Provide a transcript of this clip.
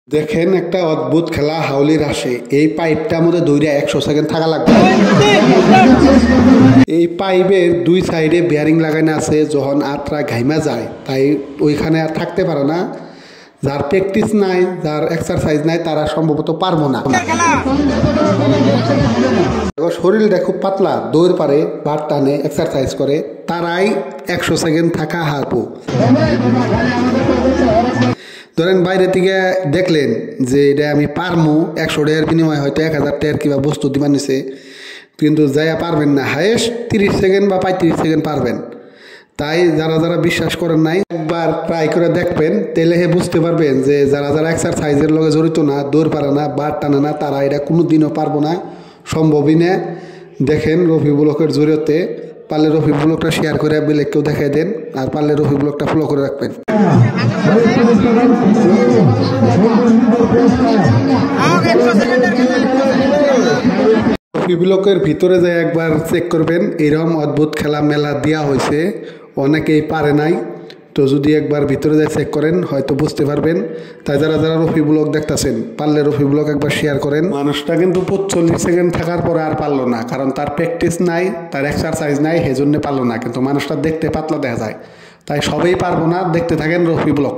দেখেন একটা অদ্ভুত খেলা হাউলির আসে। এই পাইপটার মধ্যে দৌড়ে 100 সেকেন্ড থাকা লাগবে। এই পাইপের দুই সাইডে বেয়ারিং লাগানো আছে, যখন আত্রা ঘাইমা যায় তাই ওইখানে আর থাকতে পারে না। যার প্র্যাকটিস নাই, যার এক্সারসাইজ নাই, তারা সম্ভবত পারবো না। শরীরটা খুব পাতলা, দৌড় পারে, বার টানে, এক্সারসাইজ করে, তারাই 100 সেকেন্ড থাকা হারবো। ধরেন বাইরে থেকে দেখলেন যে এটা আমি পারমু, 100 টাকার বিনিময়ে হয়তো 1000 টাকার কিংবা বস্তু দিবা নিছে, কিন্তু যাইয়া পারবেন না। হায়েস্ট 30 সেকেন্ড বা 35 সেকেন্ড পারবেন। তাই যারা যারা বিশ্বাস করেন নাই, একবার ট্রাই করে দেখবেন, তাহলে বুঝতে পারবেন যে যারা যারা এক্সারসাইজের লগে জড়িত না, দৌড় পারে না, বার টানে না, তারা এটা কোনো দিনও পারবো না, সম্ভবই না। দেখেন রফি ব্লকের জড়িয়তে, পারলে রফি ব্লকটা শেয়ার করে বেলেগকেও দেখাই দেন, আর পারলে রফি ব্লকটা ফলো করে রাখবেন। রফি ব্লকের ভিতরে যাই একবার চেক করবেন, এরকম অদ্ভুত খেলা মেলা দেওয়া হয়েছে, অনেকেই পারে নাই। তো যদি একবার ভিতরে যাই চেক করেন হয়তো বুঝতে পারবেন। তাই যারা যারা রফি ব্লক দেখতেছেন, পারলে রফি ব্লক একবার শেয়ার করেন। মানুষটা কিন্তু 45 সেকেন্ড থাকার পরে আর পারলো না, কারণ তার প্র্যাকটিস নাই, তার এক্সারসাইজ নাই, সেজন্য পারলো না। কিন্তু মানুষটা দেখতে পাতলা দেখা যায়, তাই সবাই পারবো না। দেখতে থাকেন রফি ব্লক।